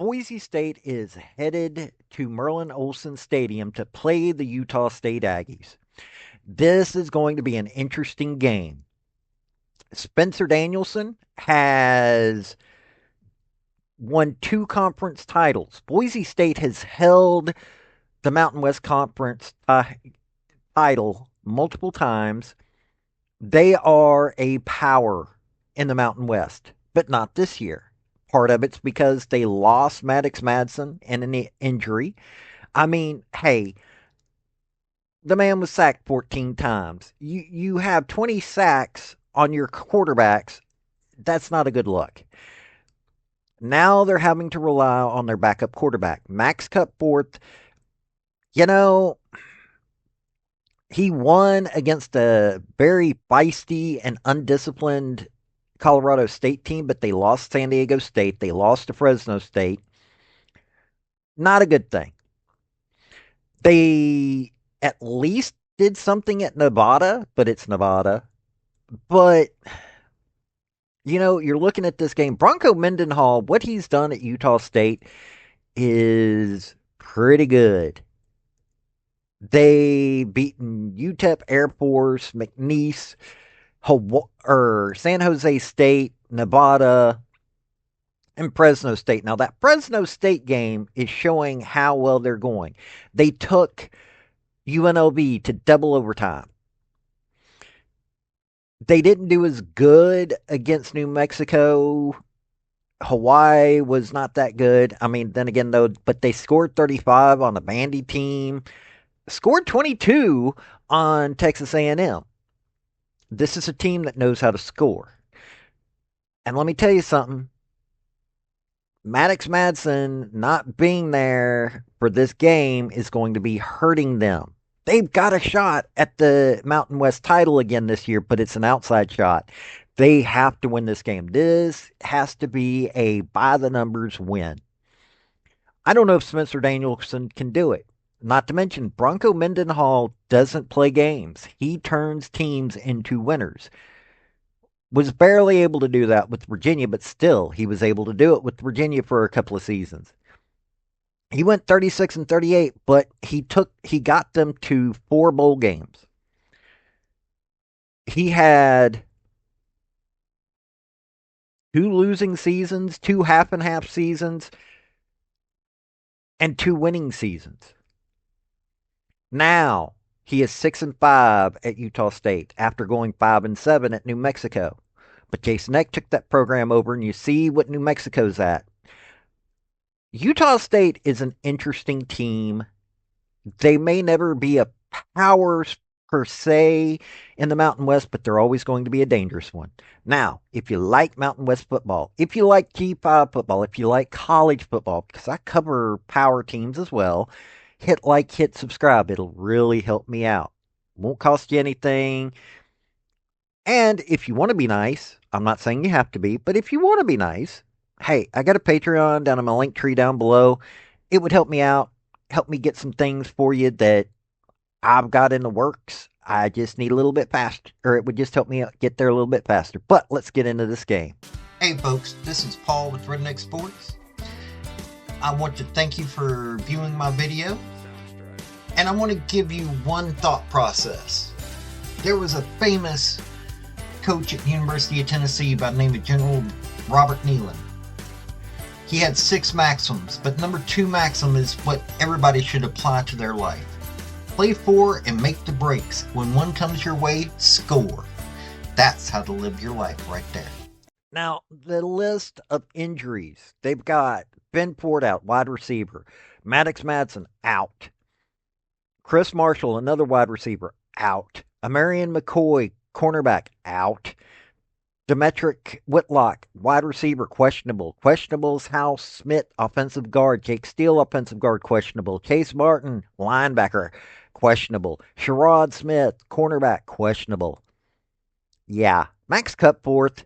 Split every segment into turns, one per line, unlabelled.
Boise State is headed to Merlin Olsen Stadium to play the Utah State Aggies. This is going to be an interesting game. Spencer Danielson has won two conference titles. Boise State has held the Mountain West Conference title multiple times. They are a power in the Mountain West, but not this year. Part of it's because they lost Maddox Madsen in an injury. I mean, hey, the man was sacked 14 times. You have 20 sacks on your quarterbacks. That's not a good look. Now they're having to rely on their backup quarterback. Max Cutforth, you know, he won against a very feisty and undisciplined Colorado State team, but they lost San Diego State. They lost to Fresno State. Not a good thing. They at least did something at Nevada, but it's Nevada. But, you're looking at this game. Bronco Mendenhall, what he's done at Utah State is pretty good. They beaten UTEP, Air Force, McNeese, San Jose State, Nevada, and Fresno State. Now, that Fresno State game is showing how well they're going. They took UNLV to double overtime. They didn't do as good against New Mexico. Hawaii was not that good. I mean, then again, though, but they scored 35 on the Vandy team, scored 22 on Texas A&M. This is a team that knows how to score. And let me tell you something. Maddox Madsen not being there for this game is going to be hurting them. They've got a shot at the Mountain West title again this year, but it's an outside shot. They have to win this game. This has to be a by the numbers win. I don't know if Spencer Danielson can do it. Not to mention, Bronco Mendenhall doesn't play games. He turns teams into winners. Was barely able to do that with Virginia, but still, he was able to do it with Virginia for a couple of seasons. He went 36-38, but he got them to 4 bowl games. He had 2 losing seasons, 2 half and half seasons, and 2 winning seasons. Now he is 6-5 at Utah State after going 5-7 at New Mexico. But Jason Eck took that program over, and you see what New Mexico's at. Utah State is an interesting team. They may never be a power per se in the Mountain West, but they're always going to be a dangerous one. Now, if you like Mountain West football, if you like G5 football, if you like college football, because I cover power teams as well, hit like, hit subscribe. It'll really help me out. Won't cost you anything. And if you want to be nice, I'm not saying you have to be, but if you want to be nice, hey, I got a Patreon down in my link tree down below. It would help me out, help me get some things for you that I've got in the works. I just need a little bit faster, or it would just help me get there a little bit faster. But let's get into this game.
Hey folks, this is Paul with Redneck Sports. I want to thank you for viewing my video. And I want to give you one thought process. There was a famous coach at the University of Tennessee by the name of General Robert Nealon. He had 6 maxims, but number 2 maxim is what everybody should apply to their life. Play for and make the breaks. When one comes your way, score. That's how to live your life right there.
Now, the list of injuries. They've got Ben Ford out, wide receiver. Maddox Madsen out. Chris Marshall, another wide receiver, out. Amarian McCoy, cornerback, out. Demetric Whitlock, wide receiver, questionable. Questionable is Hal Smith, offensive guard. Jake Steele, offensive guard, questionable. Chase Martin, linebacker, questionable. Sherrod Smith, cornerback, questionable. Yeah. Max Cutforth,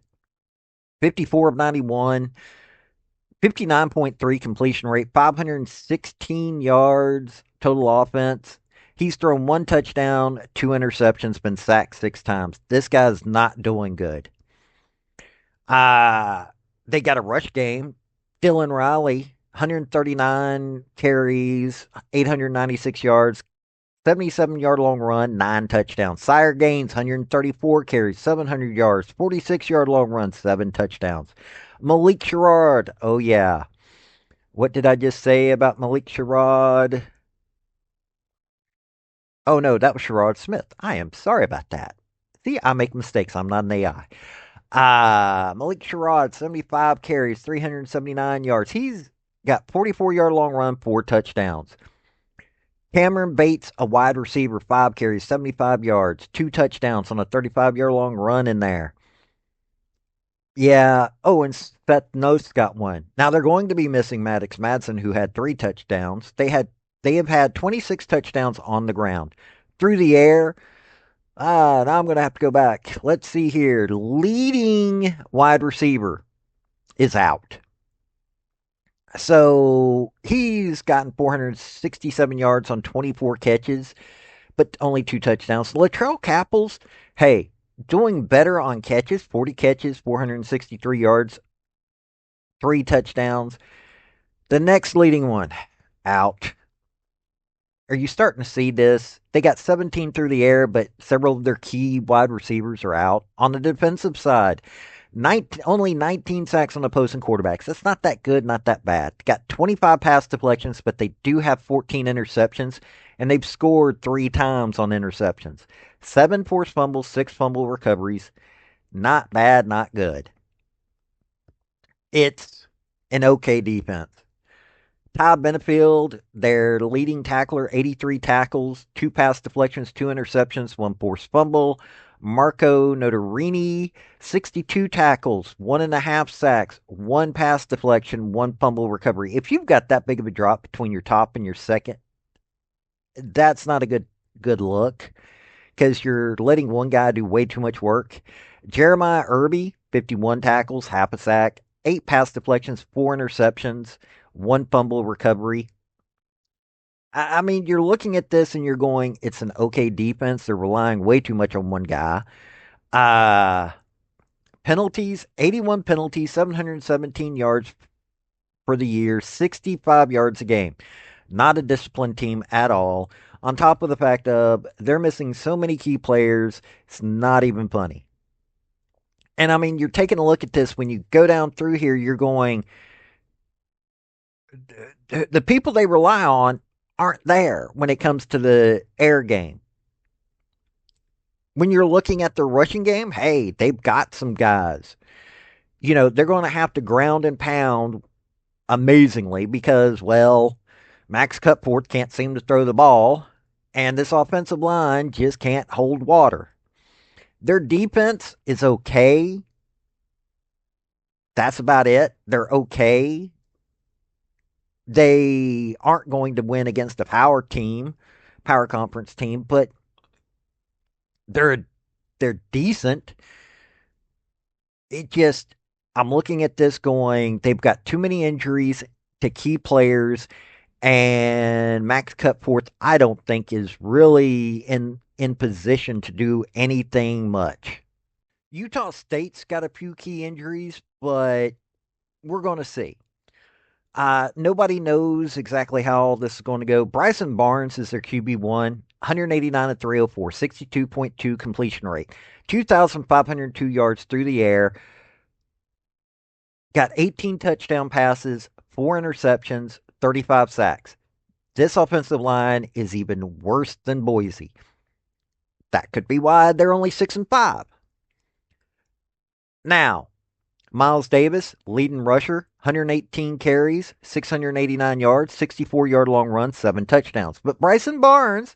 54 of 91, 59.3 completion rate, 516 yards total offense. He's thrown 1 touchdown, 2 interceptions, been sacked 6 times. This guy's not doing good. They got a rush game. Dylan Riley, 139 carries, 896 yards, 77-yard long run, 9 touchdowns. Sire Gaines, 134 carries, 700 yards, 46-yard long run, 7 touchdowns. Malik Sherrod, oh yeah. What did I just say about Malik Sherrod? Oh no, that was Sherrod Smith. I am sorry about that. See, I make mistakes. I'm not an AI. Malik Sherrod, 75 carries, 379 yards. He's got 44-yard long run, 4 touchdowns. Cameron Bates, a wide receiver, 5 carries, 75 yards, 2 touchdowns on a 35-yard long run in there. Yeah. Oh, and Seth Nose got one. Now they're going to be missing Maddox Madsen, who had 3 touchdowns. They have had 26 touchdowns on the ground. Through the air, now I'm going to have to go back. Let's see here. Leading wide receiver is out. So he's gotten 467 yards on 24 catches, but only 2 touchdowns. Latrell Capples, hey, doing better on catches, 40 catches, 463 yards, 3 touchdowns. The next leading one, out. Are you starting to see this? They got 17 through the air, but several of their key wide receivers are out. On the defensive side, only 19 sacks on opposing quarterbacks. That's not that good, not that bad. Got 25 pass deflections, but they do have 14 interceptions, and they've scored 3 times on interceptions. 7 forced fumbles, 6 fumble recoveries. Not bad, not good. It's an okay defense. Ty Benefield, their leading tackler, 83 tackles, 2 pass deflections, 2 interceptions, 1 forced fumble. Marco Notarini, 62 tackles, 1.5 sacks, 1 pass deflection, 1 fumble recovery. If you've got that big of a drop between your top and your second, that's not a good look because you're letting one guy do way too much work. Jeremiah Irby, 51 tackles, half a sack, 8 pass deflections, 4 interceptions, 1 fumble recovery. I mean, you're looking at this and you're going, it's an okay defense. They're relying way too much on one guy. Uh, Penalties, 81 penalties, 717 yards for the year, 65 yards a game. Not a disciplined team at all. On top of the fact of they're missing so many key players, it's not even funny. And I mean, you're taking a look at this when you go down through here, you're going, the people they rely on aren't there when it comes to the air game. When you're looking at the rushing game, hey, they've got some guys. They're going to have to ground and pound amazingly because, well, Max Cutforth can't seem to throw the ball, and this offensive line just can't hold water. Their defense is okay. That's about it. They're okay. They aren't going to win against a power conference team, but they're decent. It just I'm looking at this going, they've got too many injuries to key players, and Max Cutforth I don't think is really in position to do anything much. Utah State's got a few key injuries, but we're going to see. Nobody knows exactly how this is going to go. Bryson Barnes is their QB1, 189 at 304, 62.2 completion rate, 2,502 yards through the air, got 18 touchdown passes, 4 interceptions, 35 sacks. This offensive line is even worse than Boise. That could be why they're only 6-5. Now, Miles Davis, leading rusher, 118 carries, 689 yards, 64-yard long run, 7 touchdowns. But Bryson Barnes,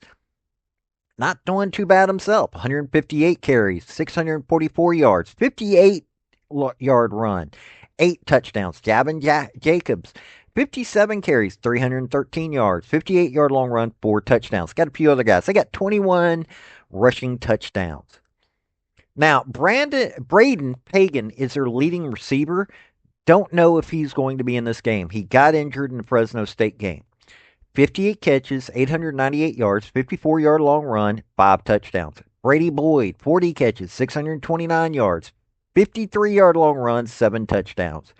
not doing too bad himself. 158 carries, 644 yards, 58-yard run, 8 touchdowns. Javin Jacobs, 57 carries, 313 yards, 58-yard long run, 4 touchdowns. Got a few other guys. They got 21 rushing touchdowns. Now, Braden Pagan is their leading receiver. Don't know if he's going to be in this game. He got injured in the Fresno State game. 58 catches, 898 yards, 54-yard long run, 5 touchdowns. Brady Boyd, 40 catches, 629 yards, 53-yard long run, 7 touchdowns.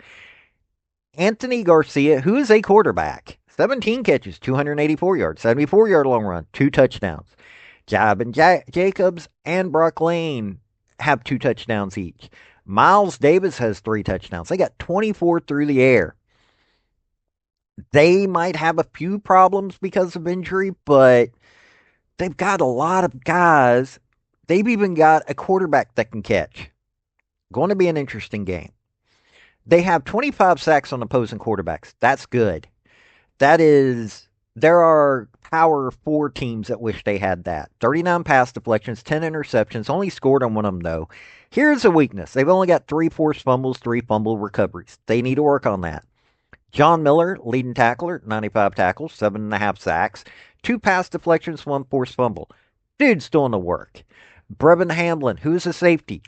Anthony Garcia, who is a quarterback, 17 catches, 284 yards, 74-yard long run, 2 touchdowns. Jabin Jacobs and Brock Lane have 2 touchdowns each. Miles Davis has 3 touchdowns. They got 24 through the air. They might have a few problems because of injury, but they've got a lot of guys. They've even got a quarterback that can catch. Going to be an interesting game. They have 25 sacks on opposing quarterbacks. That's good. That is, there are power four teams that wish they had that. 39 pass deflections, 10 interceptions, only scored on one of them, though. Here's a weakness. They've only got 3 forced fumbles, 3 fumble recoveries. They need to work on that. John Miller, leading tackler, 95 tackles, 7.5 sacks, 2 pass deflections, 1 forced fumble. Dude's doing the work. Brevin Hamlin, who's a safety.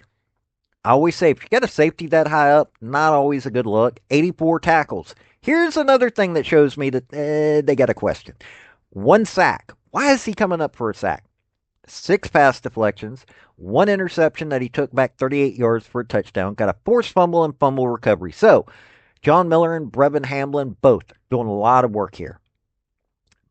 I always say, if you got a safety that high up, not always a good look. 84 tackles. Here's another thing that shows me that they got a question. 1 sack. Why is he coming up for a sack? 6 pass deflections, 1 interception that he took back 38 yards for a touchdown. Got a forced fumble and fumble recovery. So, John Miller and Brevin Hamlin both doing a lot of work here.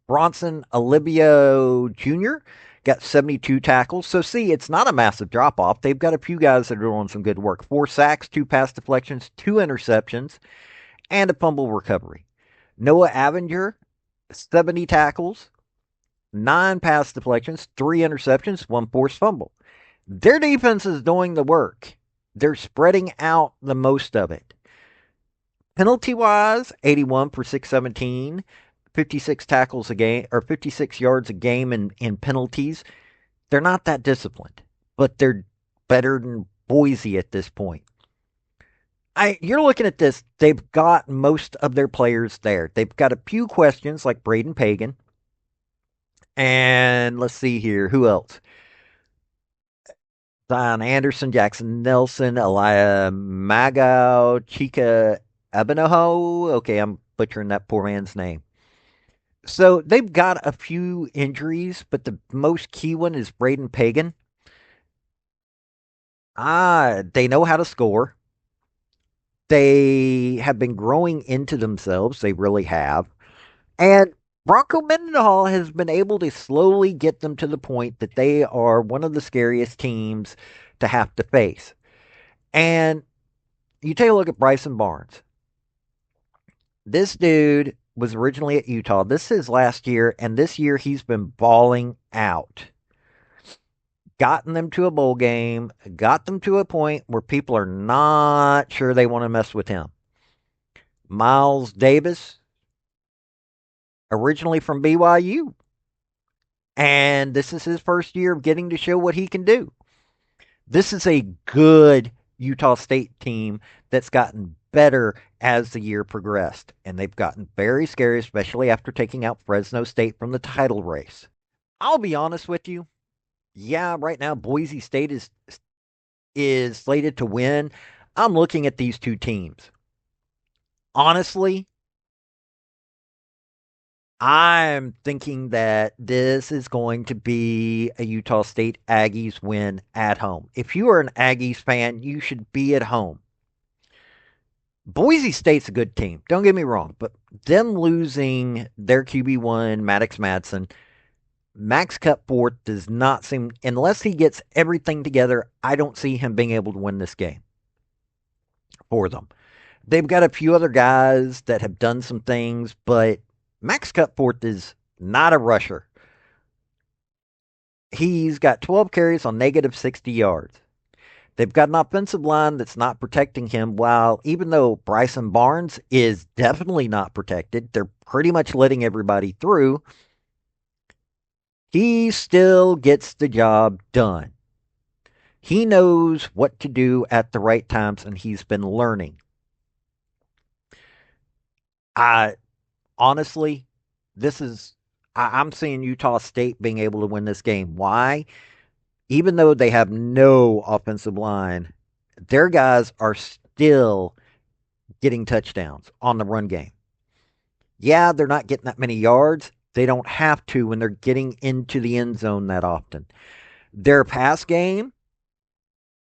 Bronson Olivio Jr. got 72 tackles. So, see, it's not a massive drop off. They've got a few guys that are doing some good work. 4 sacks, 2 pass deflections, 2 interceptions, and a fumble recovery. Noah Avenger, 70 tackles, 9 pass deflections, 3 interceptions, 1 forced fumble. Their defense is doing the work. They're spreading out the most of it. Penalty wise, 81 for 617, 56 tackles a game, or 56 yards a game in penalties. They're not that disciplined, but they're better than Boise at this point. You're looking at this, they've got most of their players there. They've got a few questions like Braden Pagan. And let's see here, who else? Zion Anderson, Jackson Nelson, Elia Magau, Chika Abenoho. Okay, I'm butchering that poor man's name. So they've got a few injuries, but the most key one is Braden Pagan. They know how to score. They have been growing into themselves. They really have. And Bronco Mendenhall has been able to slowly get them to the point that they are one of the scariest teams to have to face. And you take a look at Bryson Barnes. This dude was originally at Utah. This is last year, and this year he's been balling out. Gotten them to a bowl game, got them to a point where people are not sure they want to mess with him. Miles Davis, originally from BYU. And this is his first year of getting to show what he can do. This is a good Utah State team that's gotten better as the year progressed. And they've gotten very scary, especially after taking out Fresno State from the title race. I'll be honest with you. Yeah, right now Boise State is slated to win. I'm looking at these two teams. Honestly, I'm thinking that this is going to be a Utah State Aggies win at home. If you are an Aggies fan, you should be at home. Boise State's a good team. Don't get me wrong, but them losing their QB1, Maddox Madsen, Max Cutforth does not seem, unless he gets everything together, I don't see him being able to win this game for them. They've got a few other guys that have done some things, but Max Cutforth is not a rusher. He's got 12 carries on negative 60 yards. They've got an offensive line that's not protecting him, while even though Bryson Barnes is definitely not protected, they're pretty much letting everybody through. He still gets the job done. He knows what to do at the right times, and he's been learning. Honestly, I'm seeing Utah State being able to win this game. Why? Even though they have no offensive line, their guys are still getting touchdowns on the run game. Yeah, they're not getting that many yards. They don't have to when they're getting into the end zone that often. Their pass game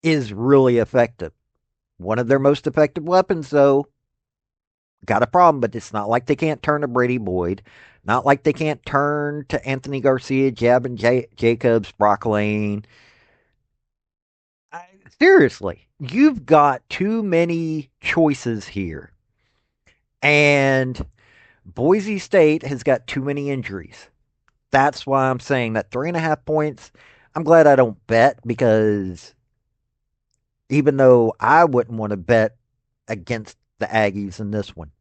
is really effective. One of their most effective weapons, though, got a problem, but it's not like they can't turn to Brady Boyd. Not like they can't turn to Anthony Garcia, Jabin Jacobs, Brock Lane. Seriously, you've got too many choices here. And Boise State has got too many injuries. That's why I'm saying that 3.5 points. I'm glad I don't bet because even though I wouldn't want to bet against the Aggies in this one.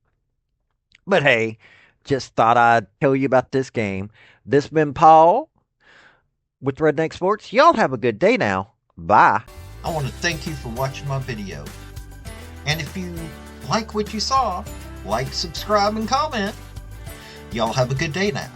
But hey, just thought I'd tell you about this game. This been Paul with Redneck Sports. Y'all have a good day now. Bye.
I want to thank you for watching my video. And if you like what you saw, like, subscribe, and comment. Y'all have a good day now.